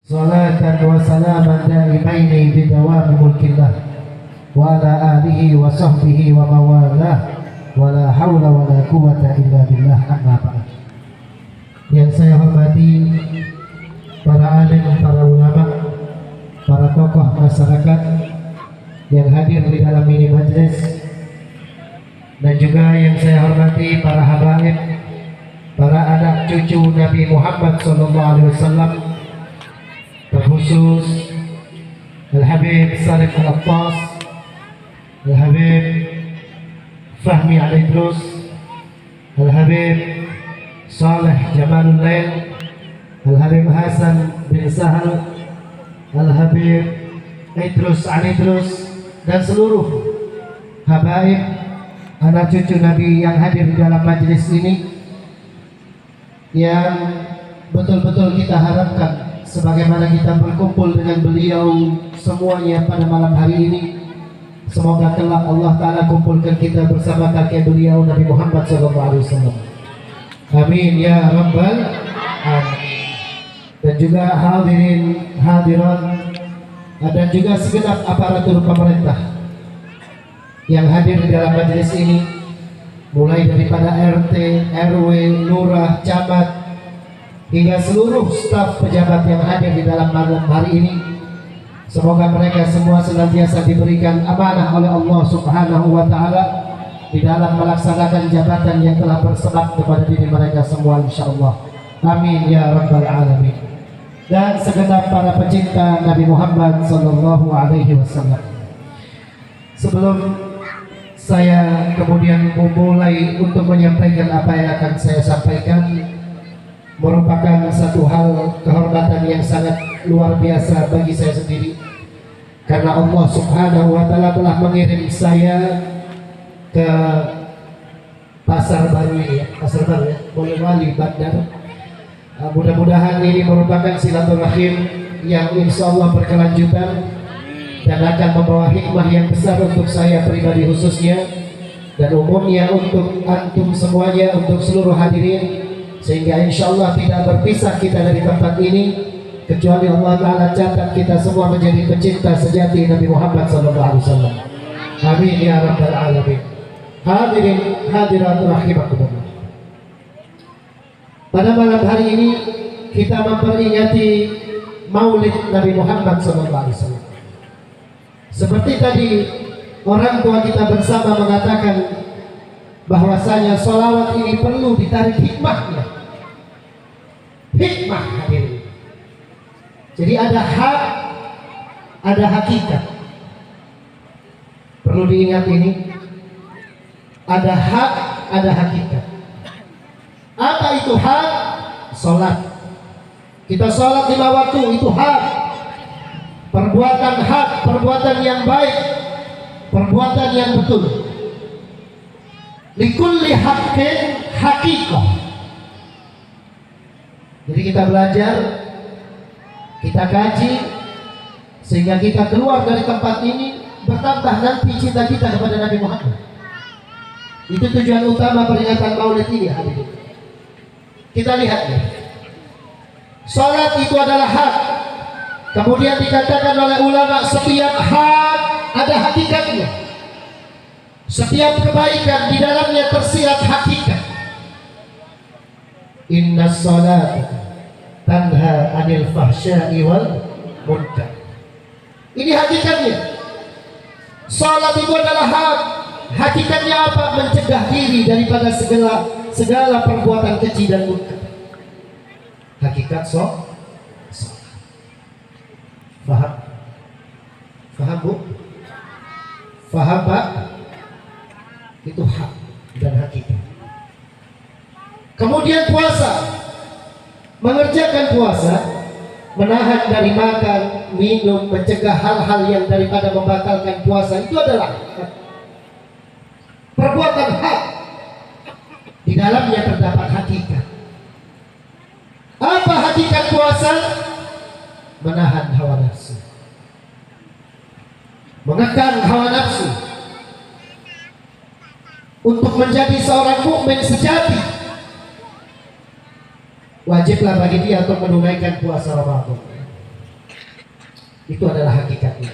salatan wa salaman daimaini bidawami mulkillah wa ala alihi wa sahbihi wa mawalah wa la hawla wa la quwata illa billah. Amma ba'd. Yang saya hormati para alim, para ulama, para tokoh masyarakat yang hadir di dalam ini majlis, dan juga yang saya hormati para habaib, para anak cucu Nabi Muhammad SAW, terkhusus Al-Habib Salih Al-Attas, Al-Habib Fahmi Al-Idrus, Al-Habib Saleh Jamalul Lail, Al-Habib Hasan bin Sahal, Al-Habib Idrus Al-Idrus, dan seluruh habaib anak cucu Nabi yang hadir di dalam majlis ini, yang betul-betul kita harapkan sebagaimana kita berkumpul dengan beliau semuanya pada malam hari ini, semoga kelak Allah Ta'ala kumpulkan kita bersama kakek beliau Nabi Muhammad SAW. Amin ya Rabbal Alamin. Dan juga hadirin hadirat, dan juga segenap aparatur pemerintah yang hadir di dalam majelis ini, mulai daripada RT, RW, lurah, camat, hingga seluruh staf pejabat yang hadir di dalam malam hari ini. Semoga mereka semua senantiasa diberikan amanah oleh Allah Subhanahu wa Ta'ala di dalam melaksanakan jabatan yang telah bersemak kepada diri mereka semua, insyaallah. Amin ya Rabbal Alamin. Dan segenap para pecinta Nabi Muhammad Sallallahu Alaihi Wasallam, sebelum saya kemudian memulai untuk menyampaikan apa yang akan saya sampaikan, merupakan satu hal kehormatan yang sangat luar biasa bagi saya sendiri, karena Allah Subhanahu wa Ta'ala telah mengirim saya ke Pasar Baru ini, Pasar Baru ya, Boyolali, Bandar. Mudah-mudahan ini merupakan silaturahim yang insya Allah berkelanjutan dan akan membawa hikmah yang besar untuk saya pribadi khususnya, dan umumnya untuk antum semuanya, untuk seluruh hadirin, sehingga insya Allah tidak berpisah kita dari tempat ini, kecuali Allah Ta'ala catat kita semua menjadi pecinta sejati Nabi Muhammad SAW. Amin ya Rabbal Alamin. Hadirin hadirat rahimakumullah, pada malam hari ini kita memperingati Maulid Nabi Muhammad SAW. Seperti tadi orang tua kita bersama mengatakan bahwasanya sholawat ini perlu ditarik hikmahnya. Hikmah hadirin. Jadi ada hak, ada hakikat. Perlu diingat ini. Ada hak, ada hakikat. Apa itu hak? Sholat. Kita sholat 5 waktu, itu hak. Perbuatan hak, perbuatan yang baik, perbuatan yang betul. Likulli haqqin haqiqah. Jadi kita belajar, kita kaji, sehingga kita keluar dari tempat ini bertambah nanti cinta kita kepada Nabi Muhammad. Itu tujuan utama peringatan Maulid ini hadirin. Kita lihat nih, sholat itu adalah hak. Kemudian dikatakan oleh ulama, setiap hak ada hakikatnya. Setiap kebaikan di dalamnya tersirat hakikat. Inna sholat tanha anil fahsya'i wal munkar. Ini hakikatnya. Sholat itu adalah hak. Hakikatnya apa? Mencegah diri daripada segala perbuatan keji dan munkar. Hakikat sholat. Faham? Faham bu? Faham pak? Itu hak dan hakikat. Kemudian puasa, mengerjakan puasa, menahan dari makan, minum, mencegah hal-hal yang daripada membatalkan puasa, itu adalah hak. Perbuatan hak, di dalamnya terdapat hakikat. Apa hakikat puasa? Menahan hawa nafsu, mengekang hawa nafsu. Untuk menjadi seorang mukmin sejati, wajiblah bagi dia untuk menunaikan puasa Ramadan. Itu adalah hakikatnya.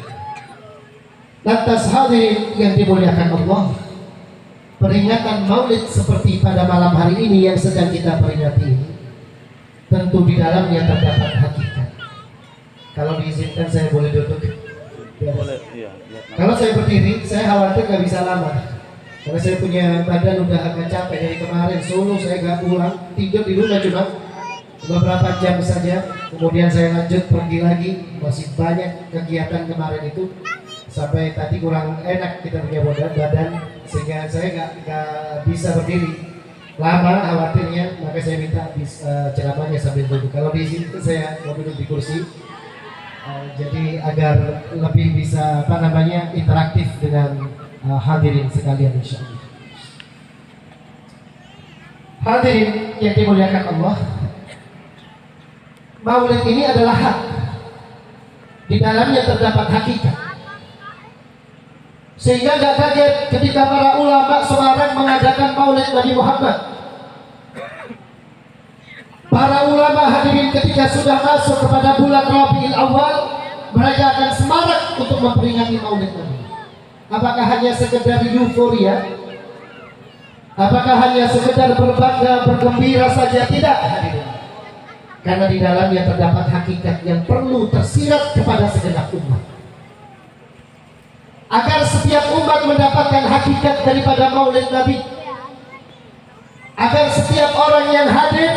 Lantas hadirin yang dimuliakan Allah, peringatan Maulid seperti pada malam hari ini yang sedang kita peringati ini, tentu di dalamnya terdapat hakikat. Kalau diizinkan saya boleh duduk. Boleh, iya. Kalau saya berdiri, saya khawatir nggak bisa lama. Karena saya punya badan udah agak capek dari kemarin. Solo saya nggak pulang, tidur di rumah cuma beberapa jam saja. Kemudian saya lanjut pergi lagi. Masih banyak kegiatan kemarin itu. Sampai tadi kurang enak kita punya badan, sehingga saya nggak bisa berdiri lama khawatirnya. Maka saya minta ceramahnya sambil duduk. Kalau di sini saya mau duduk di kursi. Jadi agar lebih bisa interaktif dengan hadirin sekalian insyaallah. Hadirin yang dimuliakan Allah, Maulid ini adalah hak. Di dalamnya terdapat hakikat. Sehingga gak kaget ketika para ulama Semarang mengadakan Maulid Nabi Muhammad. Para ulama hadirin ketika sudah masuk kepada bulan Rabiul Awal, mereka akan semangat untuk memperingati Maulid Nabi. Apakah hanya sekedar euforia? Apakah hanya sekedar berbangga, bergembira saja? Tidak, hadirin. Karena di dalamnya terdapat hakikat yang perlu tersirat kepada segenap umat. Agar setiap umat mendapatkan hakikat daripada Maulid Nabi. Agar setiap orang yang hadir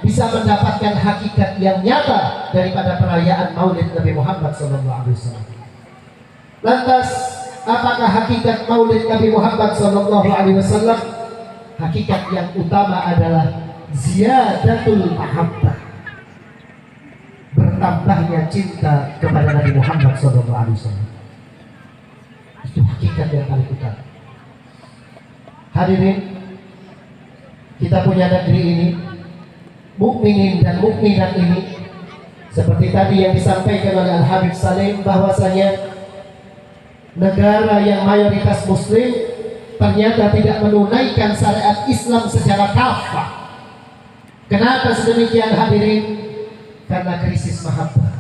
bisa mendapatkan hakikat yang nyata daripada perayaan Maulid Nabi Muhammad SAW. Lantas, apakah hakikat Maulid Nabi Muhammad SAW? Hakikat yang utama adalah ziyadatul mahabbah, bertambahnya cinta kepada Nabi Muhammad SAW. Itu hakikat yang paling utama. Hadirin, kita punya negeri ini, mukminin dan mukminat ini, seperti tadi yang disampaikan oleh Al-Habib Salim, bahwasanya negara yang mayoritas muslim ternyata tidak menunaikan syariat Islam secara kafah. Kenapa sedemikian hadirin? Karena krisis mahabbah,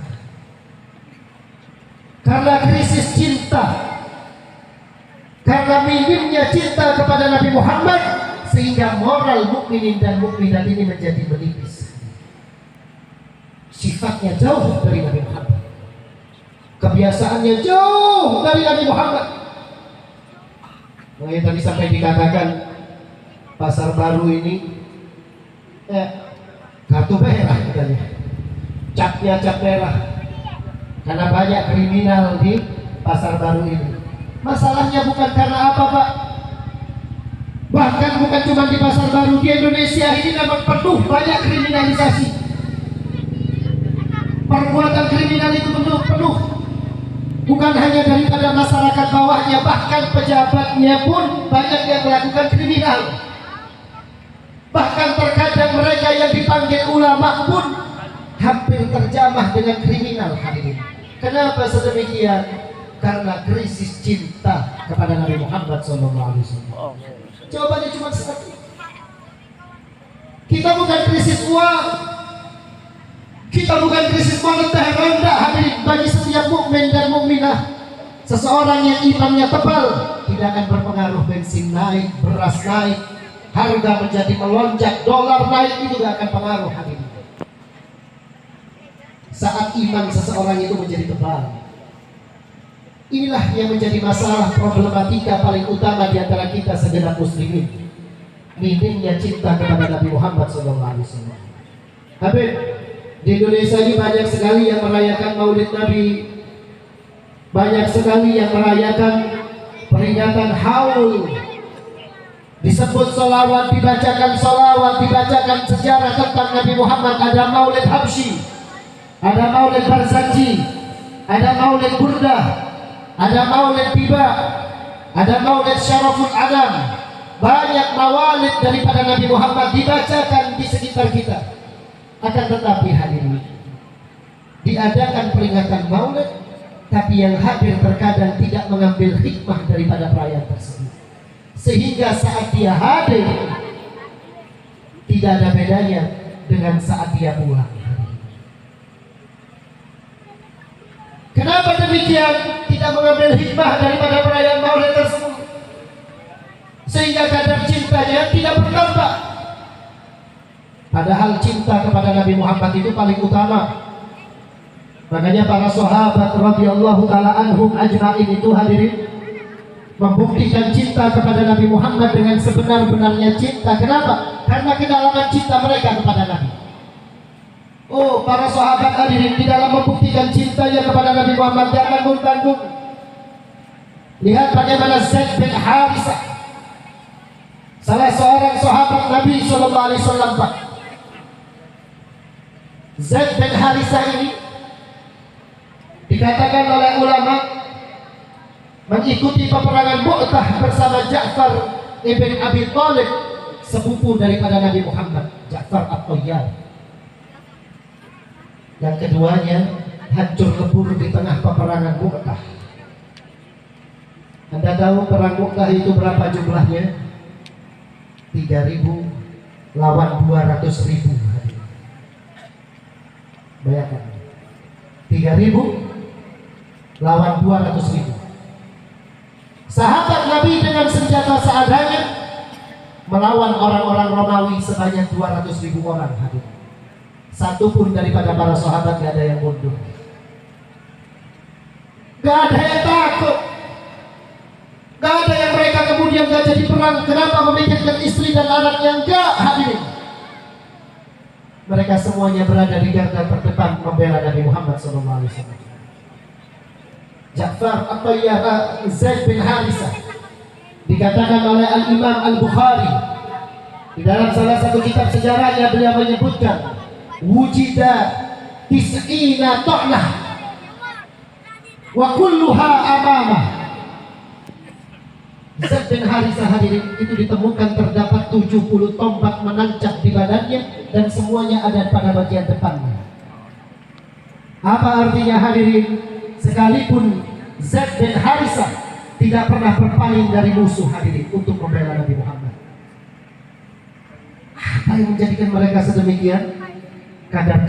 karena krisis cinta, karena minimnya cinta kepada Nabi Muhammad, sehingga moral mukminin dan mukminat ini menjadi menipis. Sifatnya jauh dari Nabi Muhammad, kebiasaannya jauh dari Nabi Muhammad. Makanya tadi sampai dikatakan pasar baru ini kartu merah katanya, capnya cap merah, karena banyak kriminal di pasar baru ini. Masalahnya bukan karena apa, Pak. Bahkan bukan cuma di pasar baru, di Indonesia ini memang penuh banyak kriminalisasi. Perbuatan kriminal itu penuh. Bukan hanya daripada masyarakat bawahnya, bahkan pejabatnya pun banyak yang melakukan kriminal. Bahkan terkadang mereka yang dipanggil ulama pun hampir terjamah dengan kriminal hadirin. Kenapa sedemikian? Karena krisis cinta kepada Nabi Muhammad SAW. Jawabannya cuma satu. Kita bukan krisis uang, kita bukan krisis moneter rendah hadirin. Bagi setiap mukmin dan mukminah, seseorang yang imannya tebal, tidak akan berpengaruh bensin naik, beras naik, harga menjadi melonjak, dolar naik, itu tidak akan pengaruh hadirin. Saat iman seseorang itu menjadi tebal, inilah yang menjadi masalah problematika paling utama di antara kita segenap muslimin. Minimnya cinta kepada Nabi Muhammad SAW. Habib, di Indonesia ini banyak sekali yang merayakan Maulid Nabi, banyak sekali yang merayakan peringatan haul, disebut solawat, dibacakan solawat, dibacakan sejarah tentang Nabi Muhammad. Ada Maulid Habsyi, ada Maulid Barzanji, ada Maulid Burdah, ada Maulid Tiba, ada Maulid Syaraful Adam. Banyak mawalid daripada Nabi Muhammad dibacakan di sekitar kita. Akan tetapi hadirin, diadakan peringatan Maulid, tapi yang hadir terkadang tidak mengambil hikmah daripada perayaan tersebut, sehingga saat dia hadir tidak ada bedanya dengan saat dia pulang. Kenapa demikian? Tidak mengambil hikmah daripada perayaan Maulid tersebut, sehingga kadar cintanya tidak bertambah. Padahal cinta kepada Nabi Muhammad itu paling utama. Makanya para sahabat radhiyallahu taala anhum ajma'in itu hadirin membuktikan cinta kepada Nabi Muhammad dengan sebenar-benarnya cinta. Kenapa? Karena kedalaman cinta mereka kepada Nabi. Oh, para sahabat hadirin di dalam membuktikan cintanya kepada Nabi Muhammad jangan tanggung-tanggung. Lihat bagaimana Zaid bin Harisah, salah seorang sahabat Nabi sallallahu alaihi wasallam. Zaid bin Harisah ini dikatakan oleh ulama mengikuti peperangan Mu'tah bersama Ja'far ibn Abi Thalib, sepupu daripada Nabi Muhammad, Ja'far At-Tayyar. Yang keduanya hancur lebur di tengah peperangan Mu'tah. Anda tahu perang Mu'tah itu berapa jumlahnya? 3.000 lawan 200.000. Bayangkan, 3.000 lawan 200.000. Sahabat Nabi dengan senjata seadanya melawan orang-orang Romawi sebanyak 200.000 orang hadir. Satu pun daripada para sahabat gak ada yang mundur, gak ada yang takut, gak ada yang mereka kemudian gak jadi perang. Kenapa? Memikirkan istri dan anaknya? Enggak hadirin. Mereka semuanya berada di garda terdepan membela Nabi Muhammad SAW. Ja'far At-Tayyar, Zaid bin Harisah, dikatakan oleh Al-Imam Al-Bukhari di dalam salah satu kitab sejarahnya, beliau menyebutkan wujida tis'ina ta'nah wa kulluha amamah. Zaid bin Harisah hadirin itu ditemukan terdapat 70 tombak menancap di badannya dan semuanya ada pada bagian depannya. Apa artinya hadirin? Sekalipun Zaid bin Harisah tidak pernah berpaling dari musuh hadirin untuk membela Nabi Muhammad. Apa yang menjadikan mereka sedemikian? Kadar